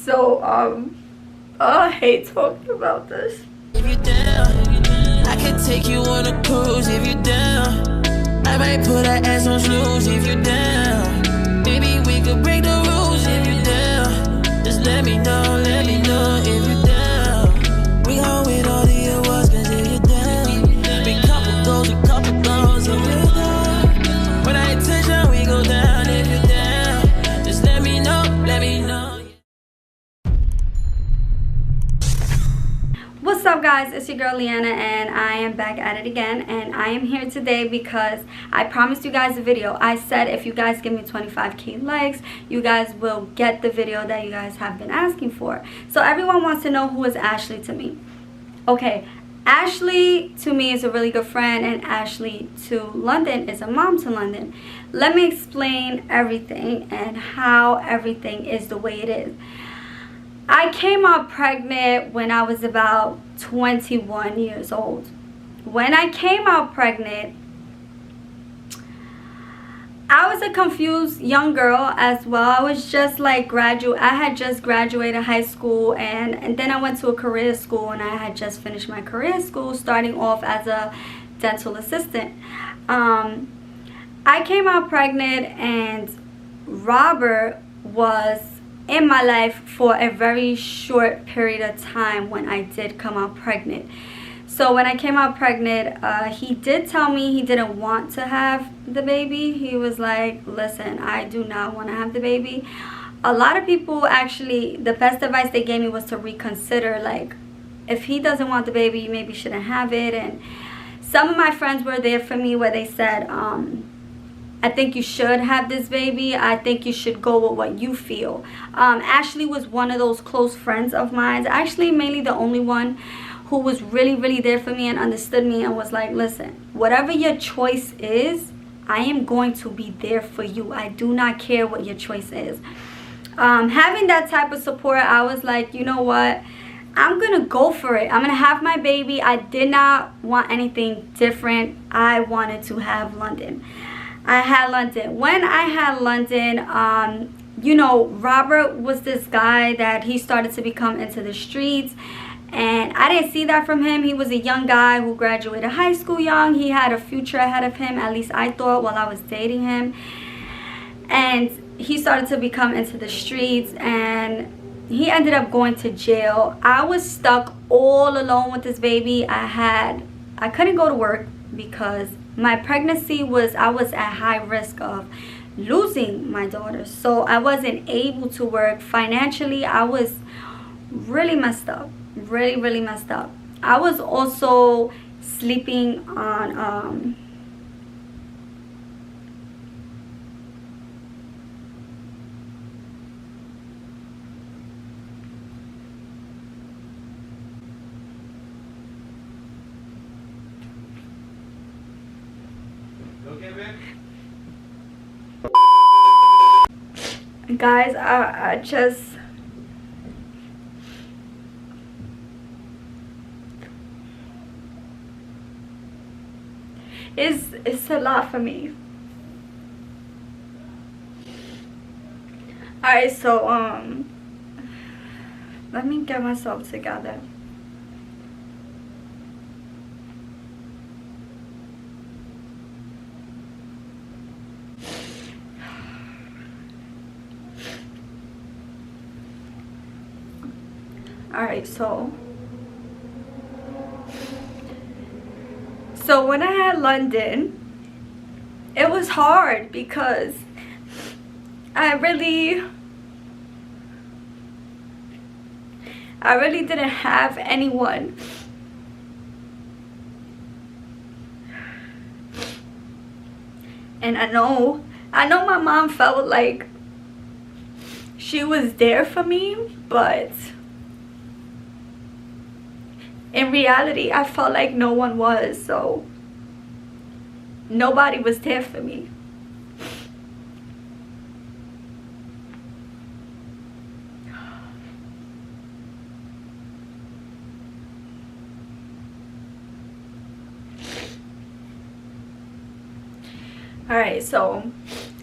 So I hate talking about this. If you down, I can take you on a cruise if you down. I might put her ass on snooze if you down. Maybe we could break the rules if you down. Just let me know if you down. We gon' win all the awards cause if you down. Big couple goals and couple goals if you down. When I attention we go down if you down. Just let me know. What's up guys, it's your girl LIANA and I am back at it again, and I am here today because I promised you guys a video. I said if you guys give me 25k likes, you guys will get the video that you guys have been asking for. So everyone wants to know who is Ashley to me. Okay, Ashley to me is a really good friend, and Ashley to London is a mom to London. Let me explain everything and how everything is the way it is. I came out pregnant when I was about 21 years old. When I came out pregnant, I was a confused young girl as well. I was just like I had just graduated high school, and then I went to a career school, and I had just finished my career school, starting off as a dental assistant. I came out pregnant, and Robert was in my life for a very short period of time when I did come out pregnant. So when I came out pregnant, he did tell me he didn't want to have the baby. He was like, listen, I do not want to have the baby. A lot of people actually, the best advice they gave me was to reconsider, like, if he doesn't want the baby, you maybe shouldn't have it. And some of my friends were there for me where they said, I think you should have this baby. I think you should go with what you feel. Ashley was one of those close friends of mine. Actually, mainly the only one who was really there for me and understood me and was like, listen, whatever your choice is, I am going to be there for you. I do not care what your choice is. Having that type of support, I was like, you know what? I'm going to go for it. I'm going to have my baby. I did not want anything different. I wanted to have London. I had London. When I had London, you know, Robert was this guy that he started to become into the streets, and I didn't see that from him. He was a young guy who graduated high school young. He had a future ahead of him, at least I thought, while I was dating him. And he started to become into the streets, and he ended up going to jail. I was stuck all alone with this baby. I couldn't go to work because my pregnancy was, I was at high risk of losing my daughter. So I wasn't able to work. Financially, I was really messed up. Really messed up. I was also sleeping on guys, I just it's a lot for me. Alright, so let me get myself together. Alright, so when I had London, it was hard because I really didn't have anyone. And I know my mom felt like she was there for me, but in reality, I felt like no one was, so nobody was there for me. Alright, so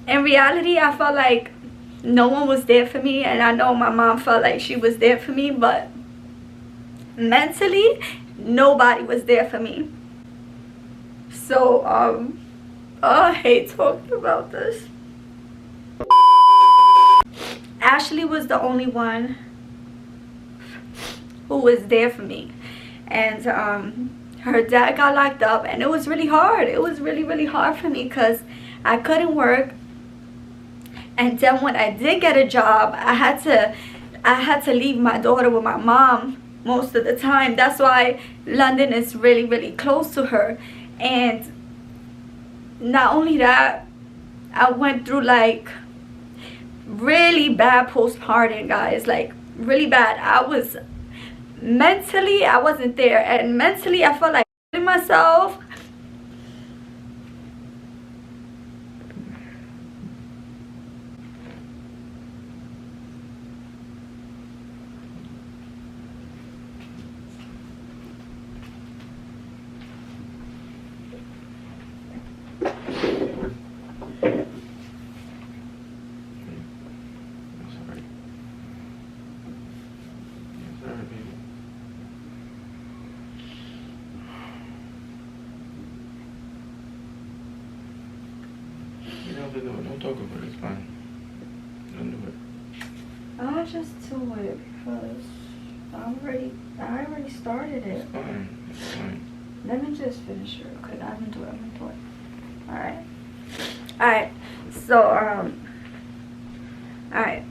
in reality, I felt like no one was there for me, and I know my mom felt like she was there for me, but mentally nobody was there for me. So I hate talking about this. Ashley was the only one who was there for me, and her dad got locked up, and it was really hard. It was really hard for me because I couldn't work. And then when I did get a job, I had to leave my daughter with my mom most of the time. That's why London is really close to her. And not only that, I went through like really bad postpartum, guys, like really bad. I was mentally, I wasn't there, and mentally I felt like myself. Don't talk about it, it's fine. Don't do it. I'll just do it because I already started it. It's fine. It's fine. Let me just finish it. Okay, I'm gonna do it. Alright. Alright. So alright.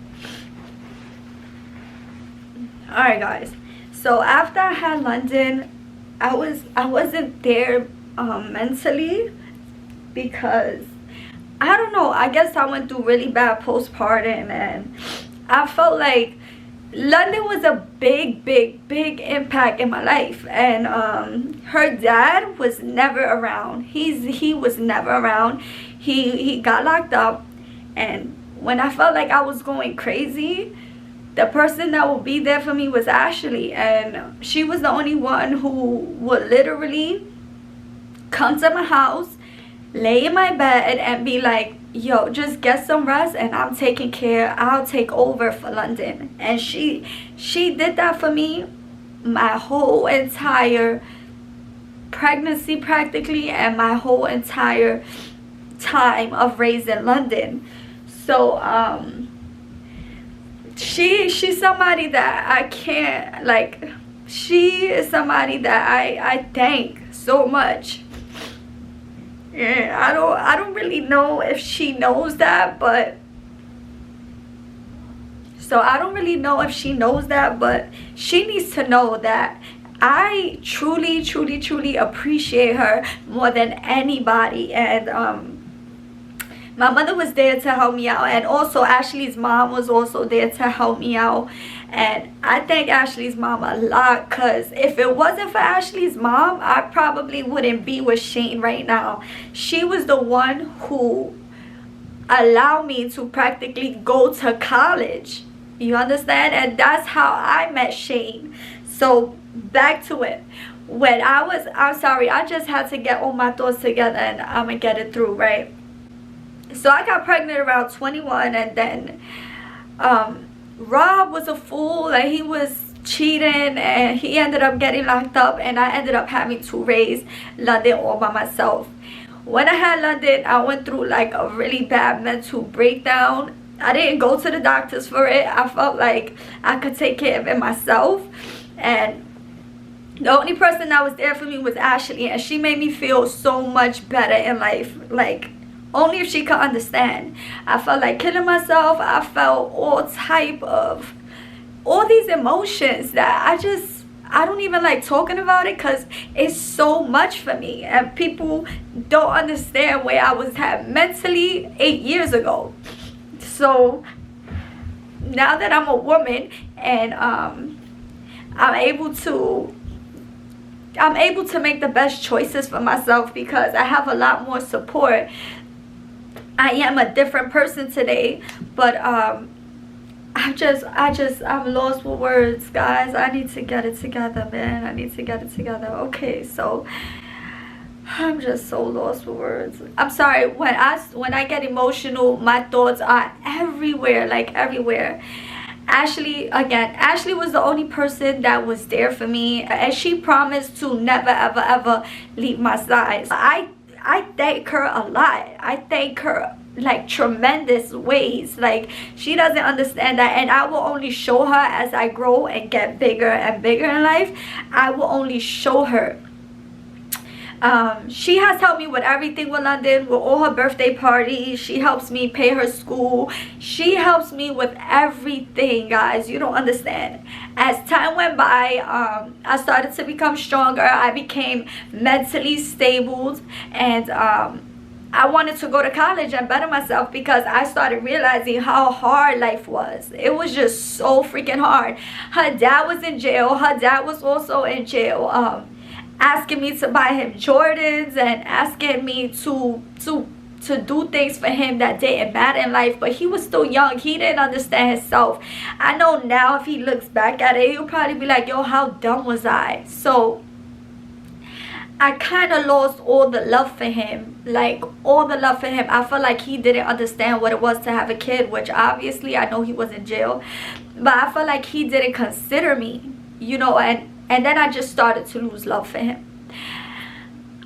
Alright, guys. So after I had London, I wasn't there mentally because I don't know, I guess I went through really bad postpartum, and I felt like London was a big impact in my life. And her dad was never around. He was never around. He got locked up, and when I felt like I was going crazy, the person that would be there for me was Ashley, and she was the only one who would literally come to my house, lay in my bed, and be like, yo, just get some rest and I'm taking care. I'll take over for London. And she did that for me my whole entire pregnancy practically, and my whole entire time of raising London. So she's somebody that I can't, like, she is somebody that I thank so much. And I don't really know if she knows that, but I don't really know if she knows that, but she needs to know that I truly appreciate her more than anybody. And my mother was there to help me out, and also Ashley's mom was also there to help me out. And I thank Ashley's mom a lot, because if it wasn't for Ashley's mom, I probably wouldn't be with Shane right now. She was the one who allowed me to practically go to college. You understand? And that's how I met Shane. So back to it. When I'm sorry, I just had to get all my thoughts together, and I'm gonna get it through, right? So I got pregnant around 21, and then Rob was a fool, and he was cheating, and he ended up getting locked up, and I ended up having to raise London all by myself. When I had London, I went through like a really bad mental breakdown. I didn't go to the doctors for it. I felt like I could take care of it myself, and the only person that was there for me was Ashley, and she made me feel so much better in life. Like, only if she could understand. I felt like killing myself. I felt all type of, all these emotions that I don't even like talking about it, because it's so much for me, and people don't understand where I was at mentally 8 years ago. So now that I'm a woman, and I'm able to make the best choices for myself, because I have a lot more support. I am a different person today, but I'm lost with words, guys. I need to get it together, man. I need to get it together. Okay, so I'm just so lost for words. I'm sorry, when I get emotional, my thoughts are everywhere, like everywhere. Ashley was the only person that was there for me, and she promised to never ever ever leave my side. I thank her a lot. I thank her like tremendous ways. Like, she doesn't understand that, and I will only show her as I grow and get bigger and bigger in life. I will only show her. She has helped me with everything with London, with all her birthday parties. She helps me pay her school. She helps me with everything, guys. You don't understand. As time went by, I started to become stronger. I became mentally stable, and I wanted to go to college and better myself, because I started realizing how hard life was. It was just so freaking hard. Her dad was in jail. Her dad was also in jail. Asking me to buy him Jordans and asking me to do things for him that didn't matter in life. But he was still young. He didn't understand himself. I know now, if he looks back at it, he'll probably be like, yo, how dumb was I? So I kind of lost all the love for him. Like, all the love for him. I felt like he didn't understand what it was to have a kid, which obviously I know he was in jail. But I felt like he didn't consider me, you know, and then I just started to lose love for him.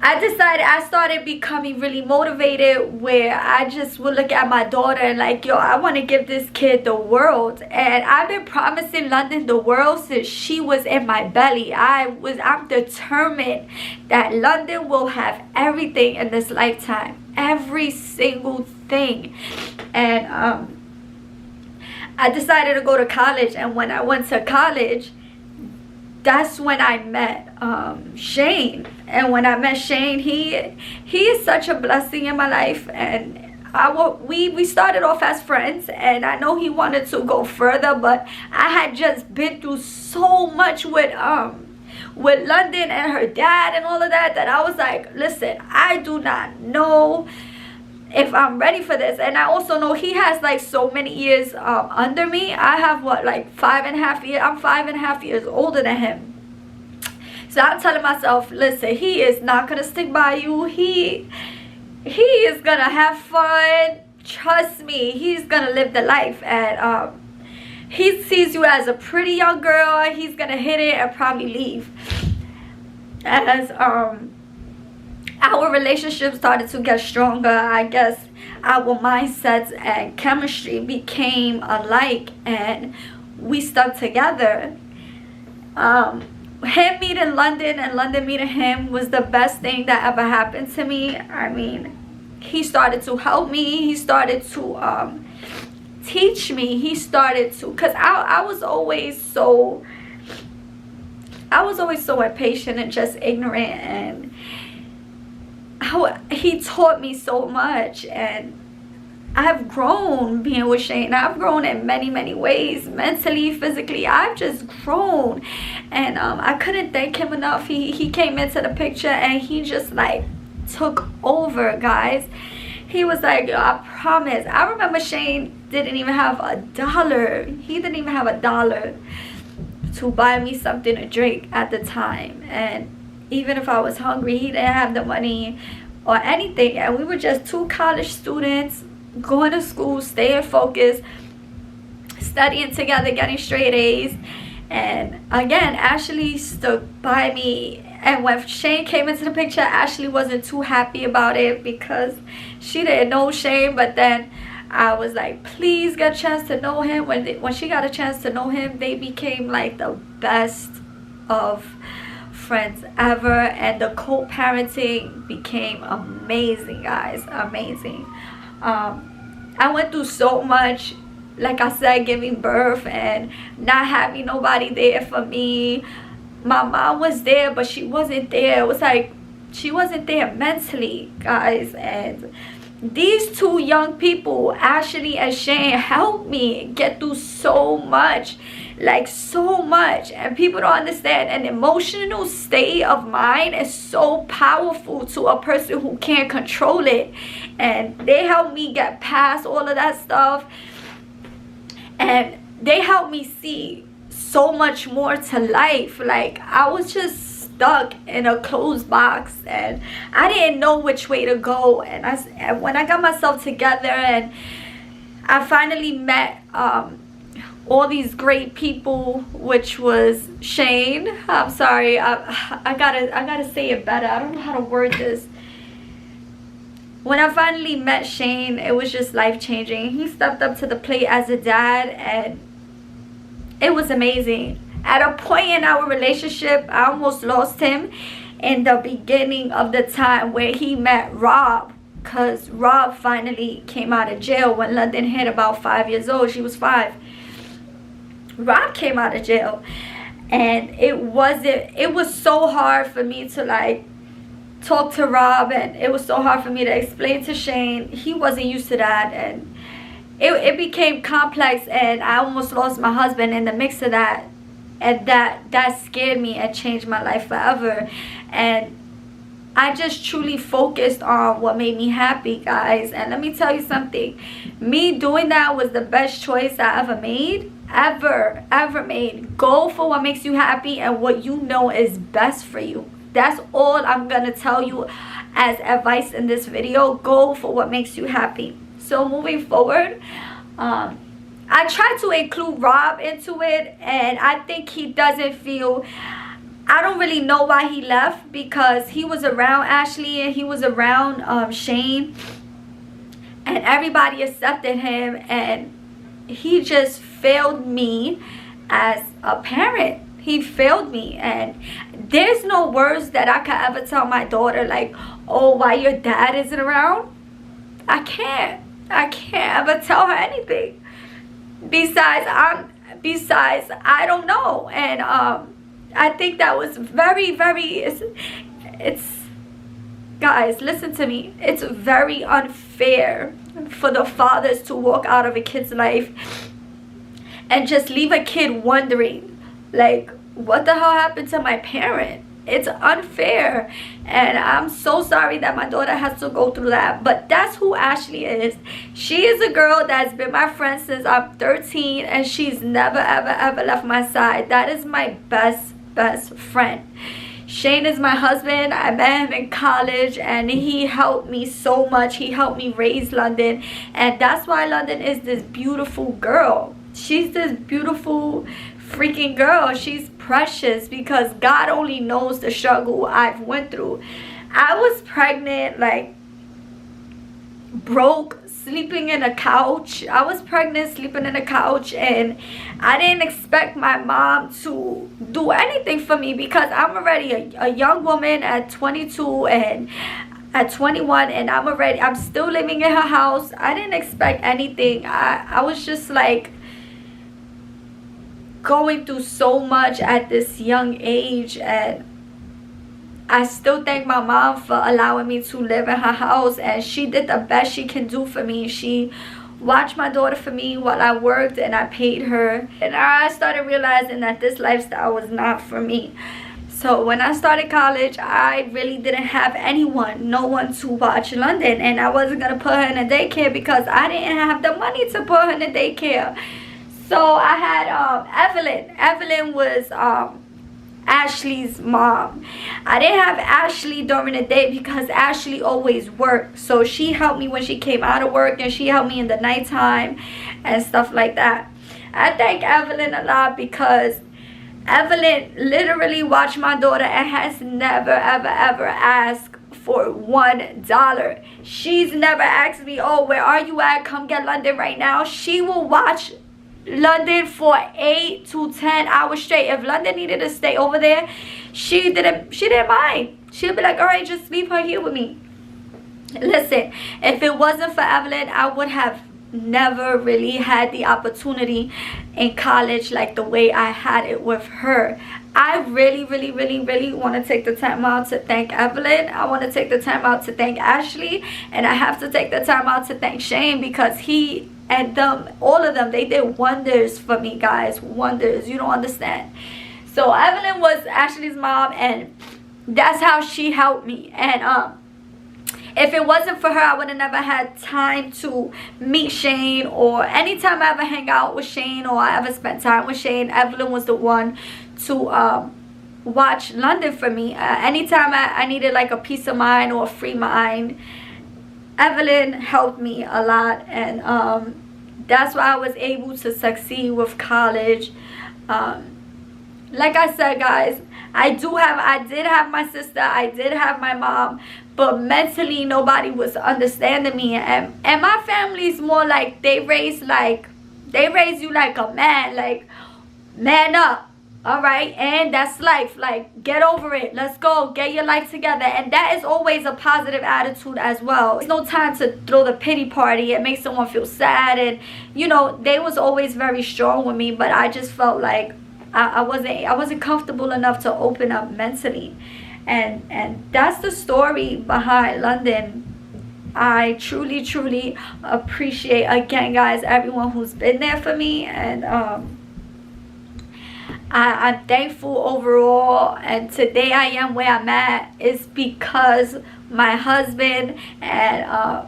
I started becoming really motivated, where I just would look at my daughter and like, yo, I want to give this kid the world. And I've been promising London the world since she was in my belly. I'm determined that London will have everything in this lifetime. Every single thing. And I decided to go to college. And when I went to college, that's when I met Shane. And when I met Shane, he is such a blessing in my life. And we started off as friends, and I know he wanted to go further, but I had just been through so much with London and her dad and all of that, that I was like, listen, I do not know if I'm ready for this. And I also know he has like so many years under me. I have what, like 5.5 years. I'm 5.5 years older than him. So I'm telling myself, listen, he is not gonna stick by you. He is gonna have fun. Trust me, he's gonna live the life. And he sees you as a pretty young girl. He's gonna hit it and probably leave. As our relationship started to get stronger, I guess our mindsets and chemistry became alike, and we stuck together. Him meeting London and London meeting him was the best thing that ever happened to me. I mean, he started to help me. He started to teach me. He started to, because I was always so impatient and just ignorant, and he taught me so much. And I've grown being with Shane. I've grown in many ways, mentally, physically. I've just grown, and I couldn't thank him enough. He came into the picture, and he just like took over, guys. He was like, yo, I promise. I remember Shane didn't even have $1. He didn't even have $1 to buy me something to drink at the time. And even if I was hungry, he didn't have the money or anything. And we were just two college students going to school, staying focused, studying together, getting straight A's. And again, Ashley stood by me. And when Shane came into the picture, Ashley wasn't too happy about it because she didn't know Shane. But then I was like, please get a chance to know him. When she got a chance to know him, they became like the best of friends ever. And the co-parenting became amazing, guys. Amazing. I went through so much, like I said, giving birth and not having nobody there for me. My mom was there, but she wasn't there. It was like she wasn't there mentally, guys. And these two young people, Ashley and Shane, helped me get through so much, like so much. And people don't understand, an emotional state of mind is so powerful to a person who can't control it. And they helped me get past all of that stuff, and they helped me see so much more to life. Like, I was just stuck in a closed box, and I didn't know which way to go. And when I got myself together and I finally met all these great people, which was Shane. I'm sorry, I gotta say it better. I don't know how to word this. When I finally met Shane, it was just life-changing. He stepped up to the plate as a dad, and it was amazing. At a point in our relationship, I almost lost him in the beginning of the time where he met Rob, because Rob finally came out of jail when London hit about 5 years old. She was 5. Rob came out of jail, and it was so hard for me to like talk to Rob, and it was so hard for me to explain to Shane. He wasn't used to that, and it became complex, and I almost lost my husband in the mix of that, and that scared me and changed my life forever. And I just truly focused on what made me happy, guys. And let me tell you something, me doing that was the best choice I ever made, ever made. Go for what makes you happy and what you know is best for you. That's all I'm gonna tell you as advice in this video. Go for what makes you happy. So moving forward, I tried to include Rob into it, and I think he doesn't feel, I don't really know why he left, because he was around Ashley and he was around Shane, and everybody accepted him, and he just failed me as a parent. He failed me, and there's no words that I could ever tell my daughter, like, oh, why your dad isn't around. I can't ever tell her anything. Besides, I don't know. And I think that was very, it's guys, listen to me. It's very unfair for the fathers to walk out of a kid's life and just leave a kid wondering, like, what the hell happened to my parent? It's unfair, and I'm so sorry that my daughter has to go through that. But that's who Ashley is. She is a girl that's been my friend since I'm 13, and she's never ever left my side. That is my best friend. Shane is my husband. I met him in college, and he helped me so much. He helped me raise London, and that's why London is this beautiful girl. She's this beautiful freaking girl. She's precious, because God only knows the struggle I've went through. I was pregnant, like, broke, sleeping in a couch. I was pregnant, sleeping in a couch, and I didn't expect my mom to do anything for me, because I'm already a young woman at 22 and at 21, and I'm still living in her house. I didn't expect anything. I was just like going through so much at this young age, and I still thank my mom for allowing me to live in her house, and she did the best she can do for me. She watched my daughter for me while I worked, and I paid her, and I started realizing that this lifestyle was not for me. So when I started college, I really didn't have no one to watch London, and I wasn't gonna put her in a daycare because I didn't have the money to put her in a daycare. So I had Evelyn. Evelyn was Ashley's mom. I didn't have Ashley during the day because Ashley always worked. So she helped me when she came out of work, and she helped me in the nighttime and stuff like that. I thank Evelyn a lot, because Evelyn literally watched my daughter and has never ever asked for $1. She's never asked me, oh, where are you at? Come get London right now. She will watch London for 8 to 10 hours straight. If London needed to stay over there, she didn't mind. She'll be like, all right, just leave her here with me. Listen, if it wasn't for Evelyn, I would have never really had the opportunity in college like the way I had it with her. I really want to take the time out to thank Evelyn. I want to take the time out to thank Ashley, and I have to take the time out to thank Shane, because he and all of them, they did wonders for me, guys. Wonders. You don't understand. So Evelyn was Ashley's mom, and that's how she helped me. And if it wasn't for her, I would have never had time to meet Shane, or anytime I ever hang out with Shane or I ever spent time with Shane, Evelyn was the one to watch London for me. Anytime I needed like a peace of mind or a free mind, Evelyn helped me a lot, and that's why I was able to succeed with college. Like I said, guys, I did have my sister, I did have my mom, but mentally nobody was understanding me, and my family's more like they raise you like a man, like man up. All right, and that's life. Like, get over it. Let's go. Get your life together. And that is always a positive attitude as well. There's no time to throw the pity party. It makes someone feel sad. And, you know, they was always very strong with me. But I just felt like I wasn't comfortable enough to open up mentally. And that's the story behind London. I truly, truly appreciate, again, guys, everyone who's been there for me. And, I'm thankful overall, and today I am where I'm at is because my husband, and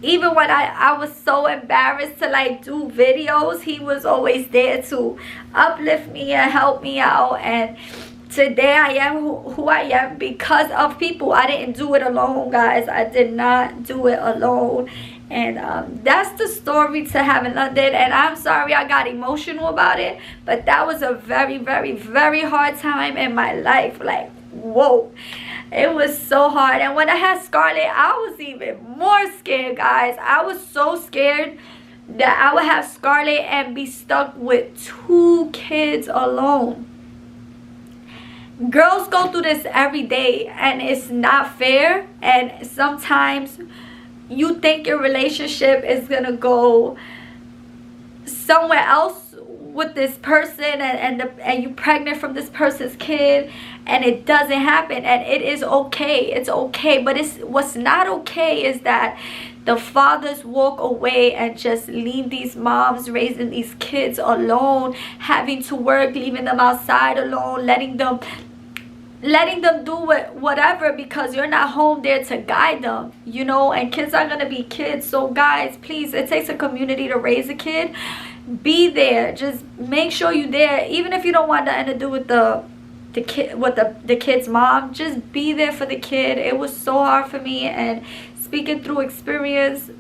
even when I was so embarrassed to like do videos, he was always there to uplift me and help me out. And today I am who I am because of people. I didn't do it alone, guys. I did not do it alone. And that's the story to have in London. And I'm sorry I got emotional about it, but that was a very, very, very hard time in my life. Like, whoa, it was so hard. And when I had Scarlett, I was even more scared, guys. I was so scared that I would have Scarlett and be stuck with 2 kids alone. Girls go through this every day, and it's not fair. And sometimes you think your relationship is gonna go somewhere else with this person, and you're pregnant from this person's kid, and it doesn't happen. And it is okay. It's okay. But what's not okay is that the fathers walk away and just leave these moms raising these kids alone, having to work, leaving them outside alone, letting them do whatever, because you're not home there to guide them, you know. And kids are gonna be kids. So guys, please, it takes a community to raise a kid. Be there. Just make sure you're there. Even if you don't want nothing to do with the kid's mom, just be there for the kid. It was so hard for me, and speaking through experience,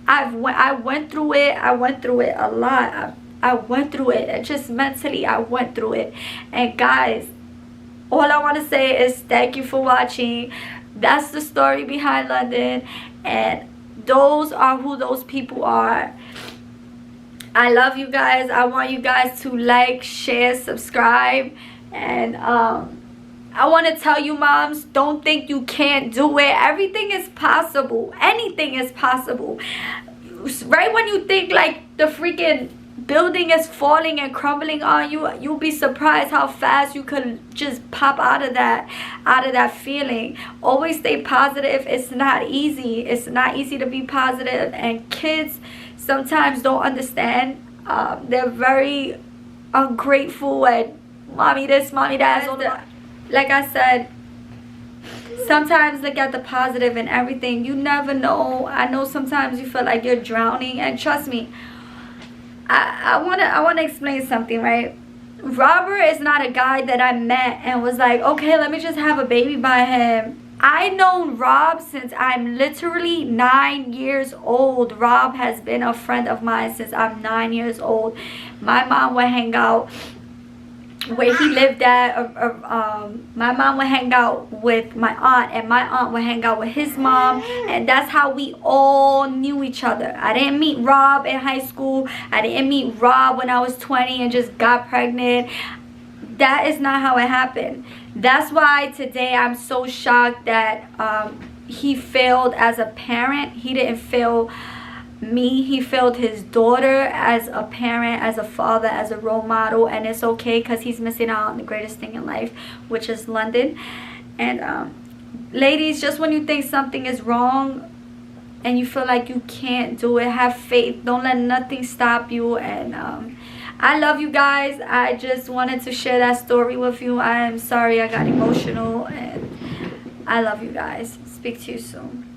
I went through it. I went through it a lot. I went through it, and just mentally I went through it. And guys, all I want to say is thank you for watching. That's the story behind London, and those are who those people are. I love you guys. I want you guys to like, share, subscribe, and I want to tell you, moms, don't think you can't do it. Everything is possible. Anything is possible. Right when you think like the freaking building is falling and crumbling on you, you'll be surprised how fast you could just pop out of that feeling. Always stay positive. It's not easy. It's not easy to be positive, and kids sometimes don't understand. They're very ungrateful, and mommy this, mommy that. Like I said, sometimes look at the positive in everything. You never know. I know sometimes you feel like you're drowning, and trust me, I wanna explain something, right? Robert is not a guy that I met and was like, okay, let me just have a baby by him. I've known Rob since I'm literally 9 years old. Rob has been a friend of mine since I'm 9 years old. My mom would hang out where he lived at. My mom would hang out with my aunt, and my aunt would hang out with his mom, and that's how we all knew each other. I didn't meet Rob in high school. I didn't meet Rob when I was 20 and just got pregnant. That is not how it happened. That's why today I'm so shocked that he failed as a parent. He didn't fail me. He failed his daughter as a parent, as a father, as a role model. And it's okay, because he's missing out on the greatest thing in life, which is London. And ladies, just when you think something is wrong and you feel like you can't do it, have faith. Don't let nothing stop you. And I love you guys. I just wanted to share that story with you. I am sorry I got emotional, and I love you guys. Speak to you soon.